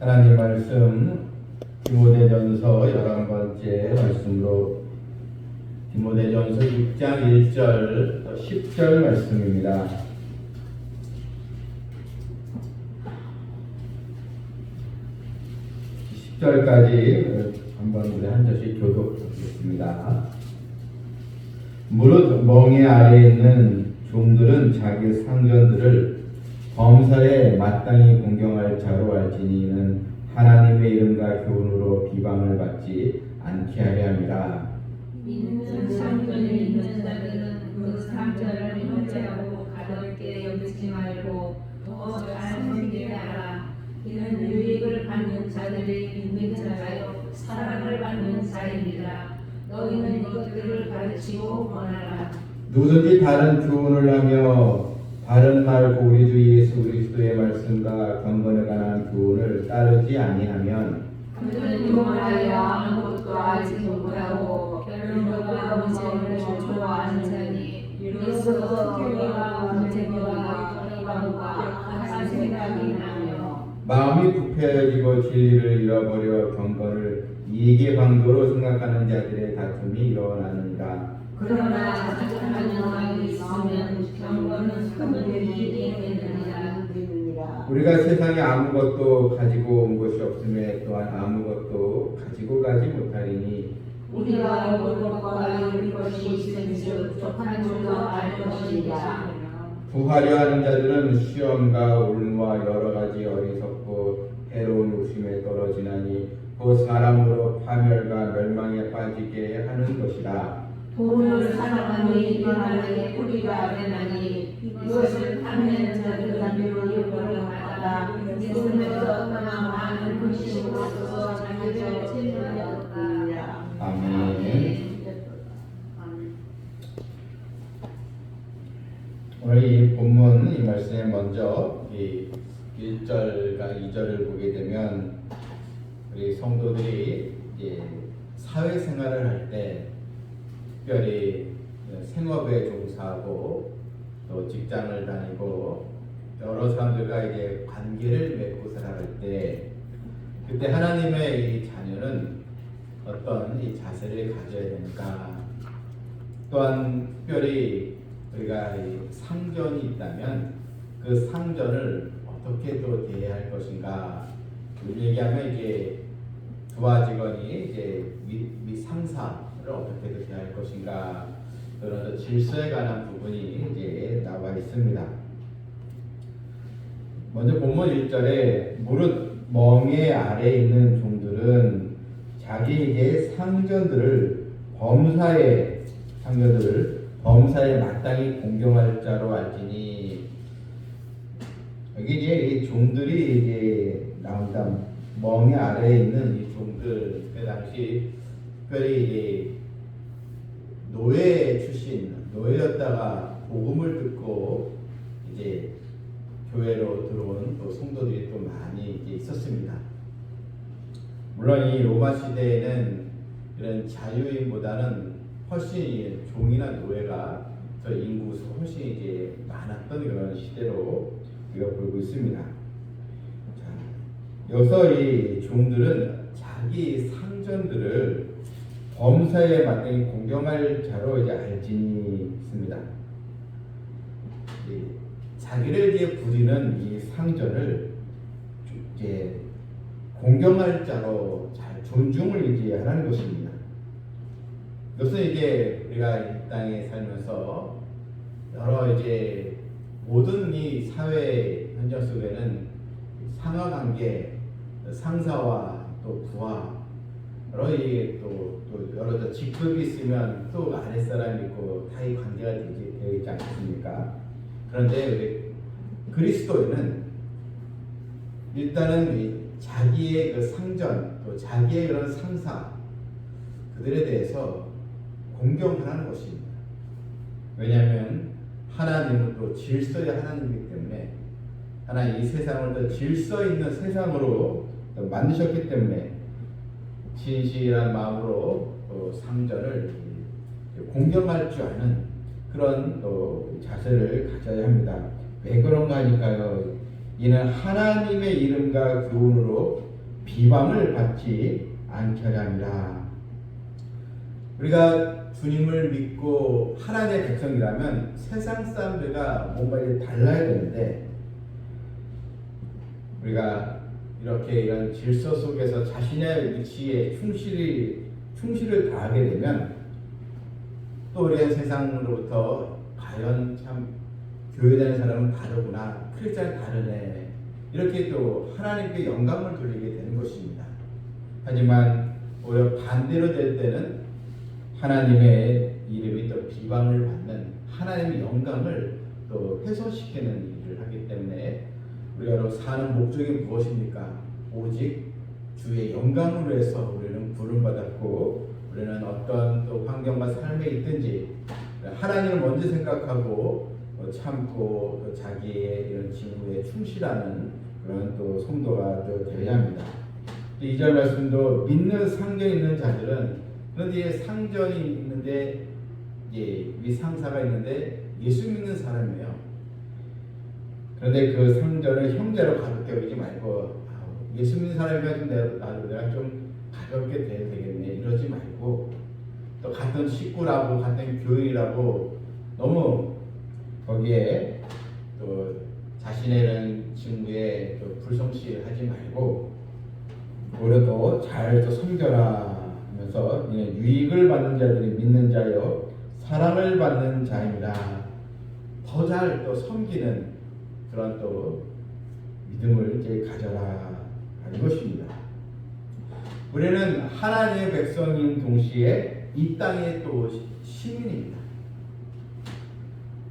하나님 말씀 디모데전서 11번째 말씀으로 디모데전서 6장 1절 10절 말씀입니다. 10절까지 한번 우리 한 절씩 교독하겠습니다. 무릇 멍에 아래에 있는 종들은 자기 상전들을 범사에 마땅히 공경할 자로 알지니 이는 하나님의 이름과 교훈으로 비방을 받지 않게 하려 함이라. 믿는 상전에 있는 자들은 그 상전을 형제하고 가볍게 여기지 말고 더 잘생기게 하라. 이는 유익을 받는 자들이 믿는 자요 사랑을 받는 자입니다. 너희는 이것들을 가르치고 권하라. 누구든지 다른 교훈을 하며 바른 말고 우리 주 예수 그리스도의 말씀과 경건에 관한 교훈을 따르지 아니하면 그들은 교만하여 아무것도 알지 못하고 결론과 문제를 좋아하는 자니 이로써 특혜와 문제와 비방과 악한 생각이 나며 마음이 부패해지고 진리를 잃어버려 경건을 이익의 방도로 생각하는 자들의 다툼이 일어나느니라. 그러나 자책하는 마음이 있으면 경건은 큰 이익이 되느니라. 우리가 세상에 아무것도 가지고 온 것이 없음에 또한 아무것도 가지고 가지 못하리니 우리가 올 것과 이룰 것이 있은즉 족한 줄로 알 것이니라. 부하려 하는 자들은 시험과 올무와 여러 가지 어리석고 해로운 욕심에 떨어지나니 그 사람으로 파멸과 멸망에 빠지게 하는 것이라. 돈을 사랑하니 이만하게 뿌리가 되나니 이것을 탐내는 자들은 묘히 버림하다가 예수님께서 떠나 많은 근심으로써 자기를 책임하였다. 아멘. 오늘 이 본문 이 말씀에 먼저 이 1절과 2절을 보게 되면 우리 성도들이 이제 사회생활을 할 때 특별히 생업에 종사하고 또 직장을 다니고 여러 사람들과 이제 관계를 맺고 살아갈 때 그때 하나님의 이 자녀는 어떤 이 자세를 가져야 되는가, 또한 특별히 우리가 이 상전이 있다면 그 상전을 어떻게 또 대해야 할 것인가. 얘기하면 이제 부하 직원이 이제 밑 상사를 어떻게 대할 것인가, 그런 질서에 관한 부분이 이제 나와 있습니다. 먼저 본문 1절에 무릇 멍에 아래에 있는 종들은 자기에게 상전들을 범사에 마땅히 공경할 자로 알지니, 여기 이제 이 종들이 이제 나온다. 멍에 아래에 있는 이 종들, 그 당시 특별히 이제 노예였다가 복음을 듣고 이제 교회로 들어온 또 성도들이 또 많이 이제 있었습니다. 물론 이 로마 시대에는 이런 자유인보다는 훨씬 종이나 노예가 더 인구수 훨씬 이제 많았던 그런 시대로 우리가 보고 있습니다. 자, 여기서 이 종들은 자기 상전들을 범사에 마땅히 공경할 자로 이제 알지니 있습니다. 자기를 이제 부리는 이 상전을 이제 공경할 자로 잘 존중을 이제 하라는 것입니다. 이것은 이제 우리가 이 땅에 살면서 여러 이제 모든 이 사회 현장 속에는 상하 관계, 상사와 또 부하, 여러 또 여러 직급이 있으면 또 아랫사람이 있고 다 이 관계가 되어 있지 않습니까? 그런데 우리 그리스도인은 일단은 자기의 그 상전, 또 자기의 그런 상사, 그들에 대해서 공경하는 것입니다. 왜냐하면 하나님은 또 질서의 하나님이기 때문에, 하나님 이 세상을 더 질서 있는 세상으로 만드셨기 때문에 진실한 마음으로 상전을 공경할 줄 아는 그런 또 자세를 가져야 합니다. 왜 그런가 하니까요, 이는 하나님의 이름과 교훈으로 비방을 받지 않게 하리라. 우리가 주님을 믿고 하나님의 백성이라면 세상 사람들과 뭔가 이제 달라야 되는데, 우리가 이렇게 이런 질서 속에서 자신의 위치에 충실을 다하게 되면 또 우리의 세상으로부터 과연 참 교회 다니는 사람은 다르구나, 크리스찬은 다르네, 이렇게 또 하나님께 영광을 돌리게 되는 것입니다. 하지만 오히려 반대로 될 때는 하나님의 이름이 또 비방을 받는, 하나님의 영광을 또 훼손시키는 일을 하기 때문에 우리가 사는 목적이 무엇입니까? 오직 주의 영광을 위해서 우리는 부름받았고, 우리는 어떤 또 환경과 삶에 있든지 하나님을 먼저 생각하고 참고 또 자기의 이런 직무에 충실하는 그런 또 성도가 또 되어야 합니다. 2절 말씀도 믿는 상전이 있는 자들은, 그런데 상전이 있는데 이 상사가 있는데 예수 믿는 사람이에요. 그런데 그 상전을 형제로 가볍게 여기지 말고, 예수 믿는 사람이면 좀 내가 좀 가볍게 돼야 되겠네, 이러지 말고, 또 같은 식구라고 같은 교인이라고 너무 거기에 또 자신의 이런 직무에 또 불성실하지 말고, 오히려 더 잘 또 섬겨라 하면서 유익을 받는 자들이 믿는 자여 사랑을 받는 자입니다. 더 잘 또 섬기는 그런 또 믿음을 이제 가져라 하는 것입니다. 우리는 하나님의 백성인 동시에 이 땅의 또 시민입니다.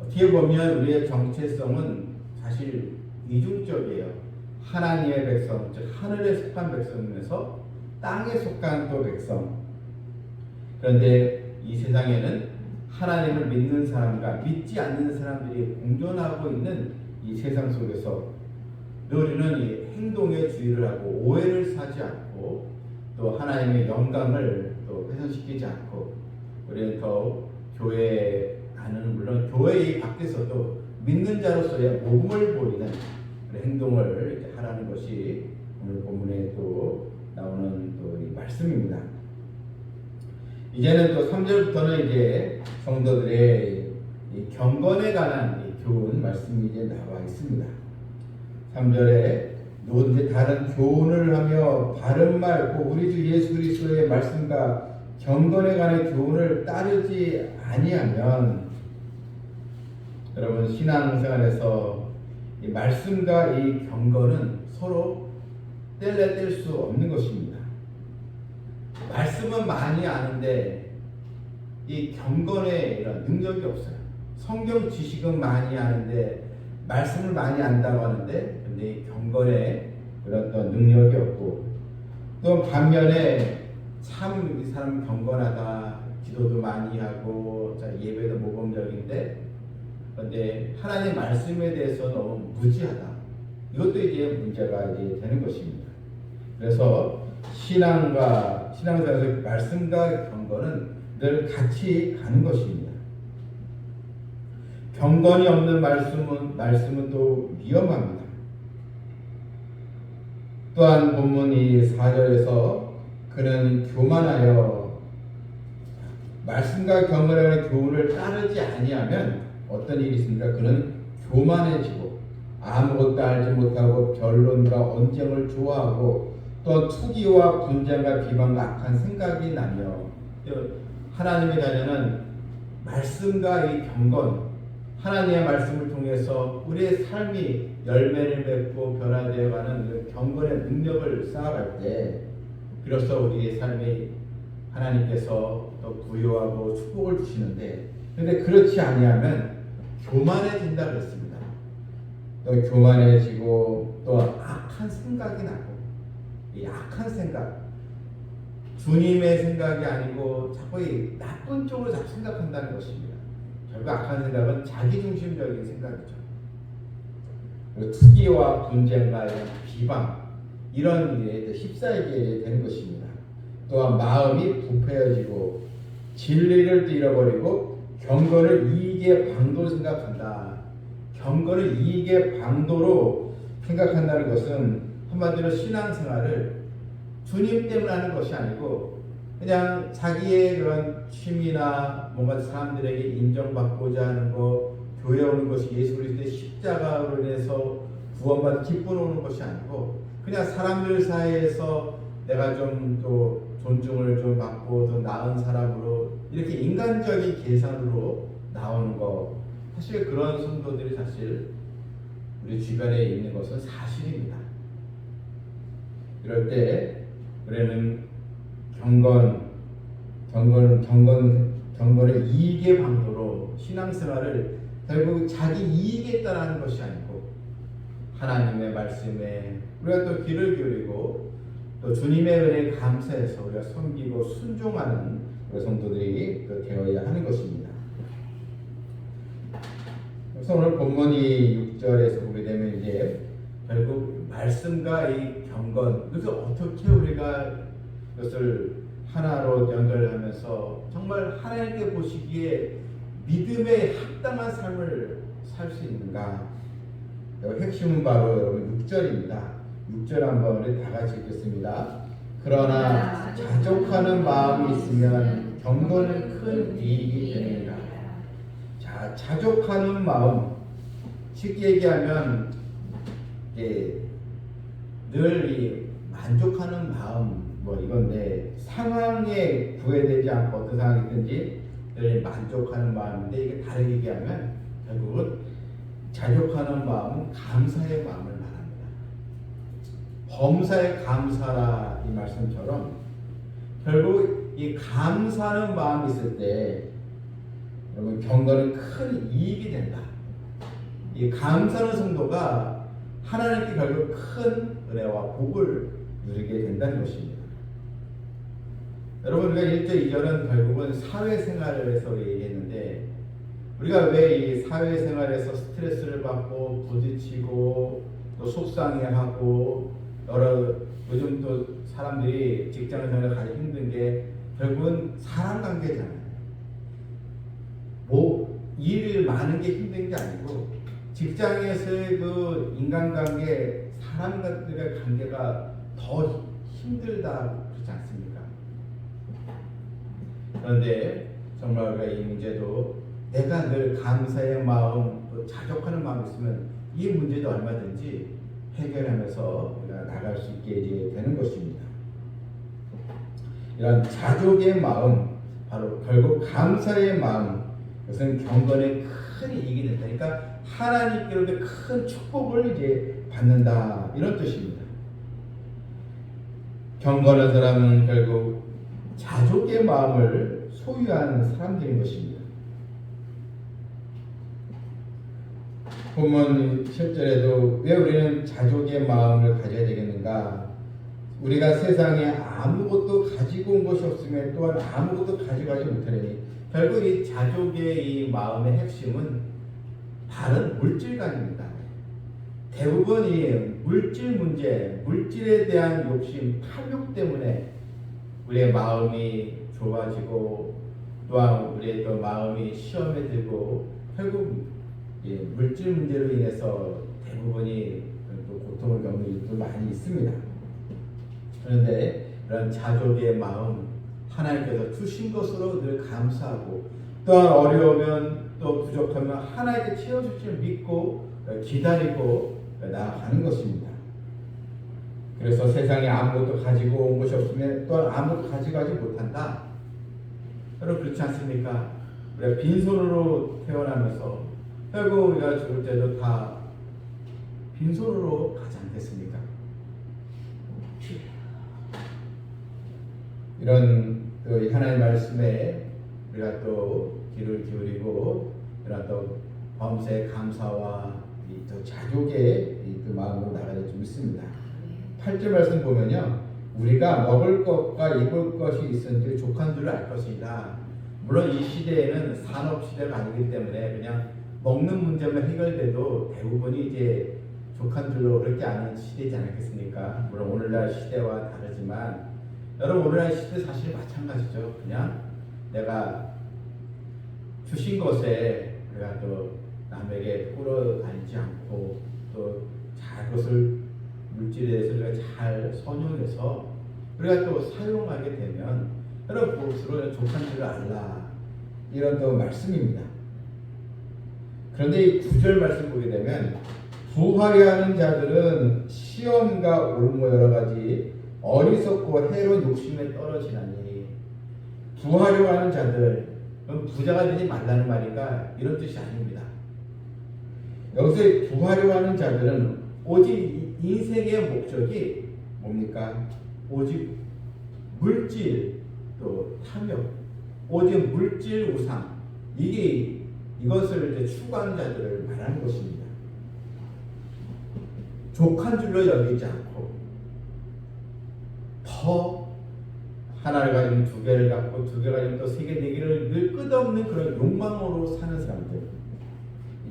어떻게 보면 우리의 정체성은 사실 이중적이에요. 하나님의 백성, 즉 하늘에 속한 백성이면서 땅에 속한 또 백성. 그런데 이 세상에는 하나님을 믿는 사람과 믿지 않는 사람들이 공존하고 있는 이 세상 속에서 우리는 이 행동에 주의를 하고 오해를 사지 않고 또 하나님의 영광을 또 훼손시키지 않고, 우리는 더 교회 안은 물론 교회 밖에서도 믿는 자로서의 모범을 보이는 그런 행동을 이제 하라는 것이 오늘 본문에 또 나오는 또 이 말씀입니다. 이제는 또 3절부터는 이제 성도들의 이 경건에 관한 이 교훈 말씀이 이제 나와 있습니다. 3절에 누구든지 다른 교훈을 하며 바른 말, 곧 우리 주 예수 그리스도의 말씀과 경건에 관한 교훈을 따르지 아니하면, 여러분 신앙생활에서 이 말씀과 이 경건은 서로 뗄래뗄 수 없는 것입니다. 말씀은 많이 아는데 이 경건에 이런 능력이 없어요. 성경 지식은 많이 아는데 말씀을 많이 안다고 하는데, 근데 이 경건에 그런 또 능력이 없고, 또 반면에 참 이 사람 경건하다, 기도도 많이 하고 예배도 모범적인데, 그런데 하나님의 말씀에 대해서 너무 무지하다. 이것도 이제 문제가 이제 되는 것입니다. 그래서 신앙생활에서 말씀과 경건은 늘 같이 가는 것입니다. 경건이 없는 말씀은 또 위험합니다. 또한 본문 이 4절에서 그는 교만하여, 말씀과 경건에 관한 교훈을 따르지 아니하면 어떤 일이 있습니까? 그는 교만해지고 아무것도 알지 못하고 변론과 언쟁을 좋아하고 또 투기와 분쟁과 비방과 악한 생각이 나며, 하나님의 자녀는 말씀과 이 경건, 하나님의 말씀을 통해서 우리의 삶이 열매를 맺고 변화되어가는 경건의 능력을 쌓아갈 때 비로소 우리의 삶이 하나님께서 또 부여하고 축복을 주시는데, 그런데 그렇지 아니하면 교만해진다 그랬습니다. 또 교만해지고 또 악한 생각이 나고, 이 악한 생각, 주님의 생각이 아니고 자꾸 이 나쁜 쪽으로 자꾸 생각한다는 것입니다. 결국 악한 생각은 자기중심적인 생각이죠. 그리고 투기와 분쟁과 이런 비방, 이런 일에 휩싸이게 되는 것입니다. 또한 마음이 부패해지고 진리를 잃어버리고 경건을 이익의 방도로 생각한다. 경건을 이익의 방도로 생각한다는 것은 한마디로 신앙생활을 주님 때문에 하는 것이 아니고 그냥 자기의 그런 취미나 뭔가 사람들에게 인정받고자 하는 거, 교회 오는 것이 예수 그리스도의 십자가로 인해서 구원받아 기쁨 오는 것이 아니고 그냥 사람들 사이에서 내가 좀 또 존중을 좀 받고 더 나은 사람으로 이렇게 인간적인 계산으로 나오는 거, 사실 그런 성도들이 사실 우리 주변에 있는 것은 사실입니다. 이럴 때 우리는 경건의 이익의 방도로 신앙생활을 결국 자기 이익에 따라 하는 것이 아니고 하나님의 말씀에 우리가 또 귀를 기울이고 또 주님의 은혜에 감사해서 우리가 섬기고 순종하는 우리 성도들이 또 되어야 하는 것입니다. 그래서 오늘 본문이 6절에서 보게 되면 이제 결국 말씀과 이 경건, 그래서 어떻게 우리가 이것을 하나로 연결하면서 정말 하나님께 보시기에 믿음에 합당한 삶을 살 수 있는가? 핵심은 바로 여러분 6절입니다. 6절 한번 우리 다 같이 읽겠습니다. 그러나 자족하는 마음이 있으면 경건은 큰 이익이 되느니라. 자, 자족하는 마음, 쉽게 얘기하면 늘 이 만족하는 마음 뭐 이건데, 상황에 구애되지 않고 어떤 상황이든지 늘 만족하는 마음인데, 이게 다르게 얘기하면 결국은 자족하는 마음은 감사의 마음을 말합니다. 범사에 감사라 이 말씀처럼 결국 이 감사하는 마음이 있을 때 여러분 경건은 큰 이익이 된다. 이 감사하는 성도가 하나님께 결국 큰 은혜와 복을 누리게 된다는 것입니다. 여러분, 우리가 1절 2절은 결국은 사회생활에서 얘기했는데, 우리가 왜 이 사회생활에서 스트레스를 받고 부딪히고 또 속상해하고 여러 요즘 또 사람들이 직장생활을 가장 힘든 게 결국은 사람 관계잖아요. 뭐 일 많은 게 힘든 게 아니고 직장에서의 그 인간관계, 사람들과의 관계가 더 힘들다 그렇지 않습니까? 그런데 정말 우리가 이 문제도 내가 늘 감사의 마음, 또 자족하는 마음이 있으면 이 문제도 얼마든지 해결하면서 우리가 나갈 수 있게 이제 되는 것입니다. 이런 자족의 마음, 바로 결국 감사의 마음, 이것은 경건의 큰 이익이 된다. 그러니까 하나님께로부터 큰 축복을 이제 받는다, 이런 뜻입니다. 경건한 사람은 결국 자족의 마음을 소유한 사람들인 것입니다. 본문 7절에도 왜 우리는 자족의 마음을 가져야 되겠는가? 우리가 세상에 아무것도 가지고 온 것이 없으면 또한 아무것도 가져가지 못하려니, 결국 이 자족의 이 마음의 핵심은 다른 물질관입니다. 대부분 이 물질 문제, 물질에 대한 욕심, 탐욕 때문에 우리의 마음이 좁아지고 또한 우리의 또 마음이 시험에 들고 결국 물질 문제로 인해서 대부분이 또 고통을 겪는 일도 많이 있습니다. 그런데 이런 자족의 마음, 하나님께서 주신 것으로 늘 감사하고 또한 어려우면 또 부족하면 하나님께 채워줄 줄 믿고 기다리고 나아가는 것입니다. 그래서 세상에 아무것도 가지고 온 것이 없으면 또한 아무것도 가져가지 못한다. 여러분 그렇지 않습니까? 우리가 빈손으로 태어나면서 결국 우리가 죽을 때도 다 빈손으로 가지 않겠습니까? 이런 또 하나님의 말씀에 우리가 또 귀를 기울이고 이런 또 범사의 감사와 또 자족의 그 마음으로 나가야 될 줄 믿습니다. 8절 말씀 보면요, 우리가 먹을 것과 입을 것이 있은지 족한 줄을 알 것이다. 물론 이 시대에는 산업 시대가 아니기 때문에 그냥 먹는 문제만 해결돼도 대부분이 이제 족한 줄로 그렇게 아는 시대지 않겠습니까? 물론 오늘날 시대와 다르지만 여러분 오늘날 시대 사실 마찬가지죠. 그냥 내가 주신 것에 우리가 또 남에게 끌어다니지 않고 또 잘 그것을 물질에 대해서 우리가 잘 선용해서 우리가 또 사용하게 되면 여러분 볼수록 족한 줄을 알라 이런 또 말씀입니다. 그런데 이 9절 말씀 보게 되면 부하려 하는 자들은 시험과 올무 여러 가지 어리석고 해로운 욕심에 떨어지나니 부하려 하는 자들 부자가 되지 말라는 말인가 이런 뜻이 아닙니다. 여기서 부하려 하는 자들은 오직 인생의 목적이 뭡니까? 오직 물질 또 탐욕 오직 물질 우상 이것을 이제 추구하는 자들을 말하는 것입니다. 족한 줄로 여기지 않고 더 하나를 가지면 두 개를 갖고 두 개를 가지면 또 세 개, 네 개를 늘 끝없는 그런 욕망으로 사는 사람들.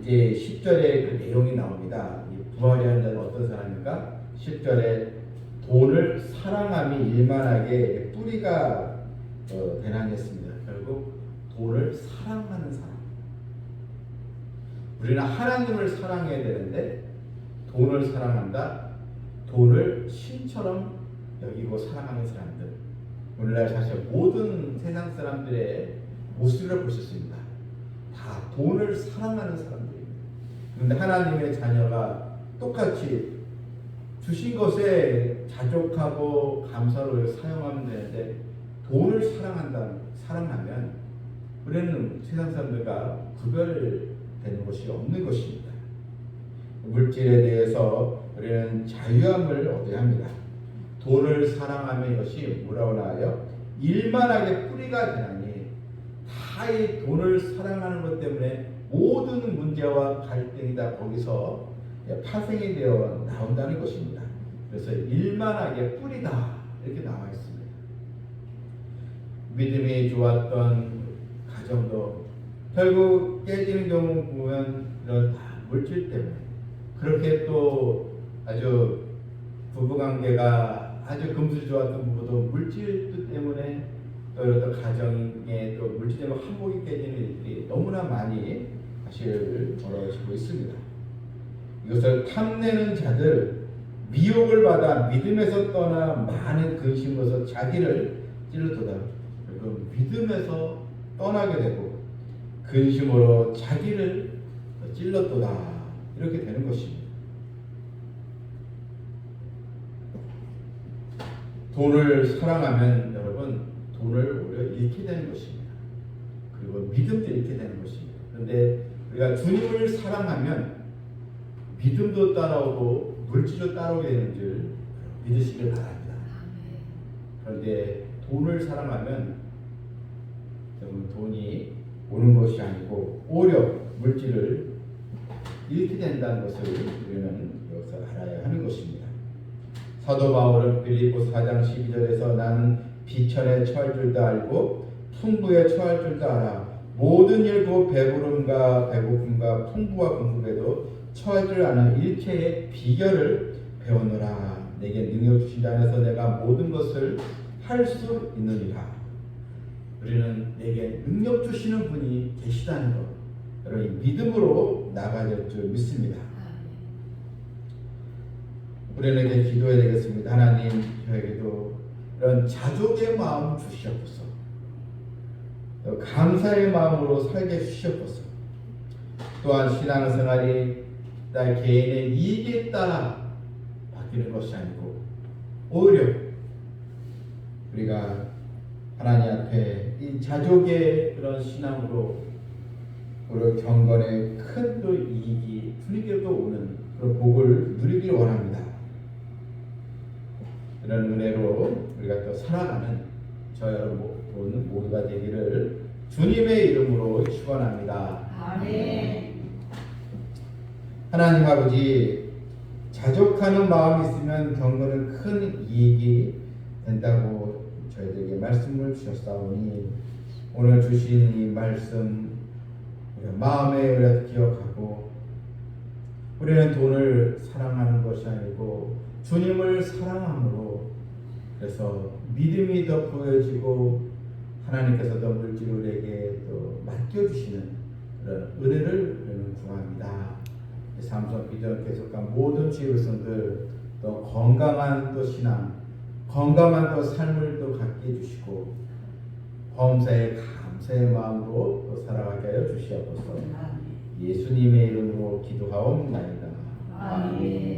이제 10절에 그 내용이 나옵니다. 부하려 하는 자는 어떤 사람입니까? 10절에 돈을 사랑함이 일만하게 뿌리가 대란했습니다. 결국 돈을 사랑하는 사람. 우리는 하나님을 사랑해야 되는데 돈을 사랑한다. 돈을 신처럼 여기고 사랑하는 사람들. 오늘날 사실 모든 세상 사람들의 모습을 볼 수 있습니다. 다 돈을 사랑하는 사람들입니다. 그런데 하나님의 자녀가 똑같이 주신 것에 자족하고 감사로 사용하면 되는데 돈을 사랑하면 우리는 세상 사람들과 구별되는 것이 없는 것입니다. 물질에 대해서 우리는 자유함을 얻어야 합니다. 돈을 사랑하면 이것이 뭐라고 나와요? 일만하게 뿌리가 되나니 다 이 돈을 사랑하는 것 때문에 모든 문제와 갈등이 다 거기서 파생이 되어 나온다는 것입니다. 그래서 일만하게 뿌리다 이렇게 나와 있습니다. 믿음이 좋았던 가정도 결국 깨지는 경우 보면 이런 다 물질 때문에 그렇게 또 아주 부부관계가 아주 금슬 좋았던 부부도 물질 때문에 또 이런 가정에 또 물질 때문에 화목이 깨지는 일들이 너무나 많이 사실 벌어지고 있습니다. 이것을 탐내는 자들 미혹을 받아 믿음에서 떠나 많은 근심으로서 자기를 찔러도다. 그리고 믿음에서 떠나게 되고 근심으로 자기를 찔렀도다 이렇게 되는 것입니다. 돈을 사랑하면 여러분 돈을 오히려 잃게 되는 것입니다. 그리고 믿음도 잃게 되는 것입니다. 그런데 우리가 주님을 사랑하면 믿음도 따라오고 물질도 따라오게 되는 줄 믿으시길 바랍니다. 그런데 돈을 사랑하면 여러분 돈이 오는 것이 아니고 오히려 물질을 잃게 된다는 것을 우리는 여기서 알아야 하는 것입니다. 사도 바울은 빌립보 4장 12절에서 나는 비천에 처할 줄도 알고 풍부에 처할 줄도 알아 모든 일고 배부름과 배고픔과 풍부와 궁핍에도 처할 줄 아는 일체의 비결을 배우노라. 내게 능력 주신 자 안에서 내가 모든 것을 할 수 있느니라. 우리는 내게 능력 주시는 분이 계시다는 것 여러분 믿음으로 나가야 될 줄 믿습니다. 우리는 이제 기도해야 되겠습니다. 하나님 저에게도 이런 자족의 마음 주시옵소서. 감사의 마음으로 살게 주시옵소서. 또한 신앙생활이 나 개인의 이익에 따라 바뀌는 것이 아니고 오히려 우리가 하나님 앞에 이 자족의 그런 신앙으로 우리 경건에 큰 또 이익이 분위기도 오는 그런 복을 누리기를 원합니다. 이런 은혜로 우리가 또 살아가는 저 여러분 모두가 되기를 주님의 이름으로 축원합니다. 아멘. 하나님 아버지 자족하는 마음이 있으면 경건은 큰 이익이 된다고 저희들에게 말씀을 주셨사오니 오늘 주신 이 말씀 마음에 우리가 기억하고 우리는 돈을 사랑하는 것이 아니고 주님을 사랑함으로 그래서 믿음이 더 보여지고 하나님께서 더 물질 우리에게 또 맡겨주시는 그런 은혜를 우리는 구합니다. 삼성 비전 계속한 모든 지혜성들 또 건강한 또 신앙 건강한 또 삶을 또 갖게 해주시고 범사에 감사의 마음으로 또 살아가게 하여 주시옵소서. 예수님의 이름으로 기도하옵나이다. 아멘.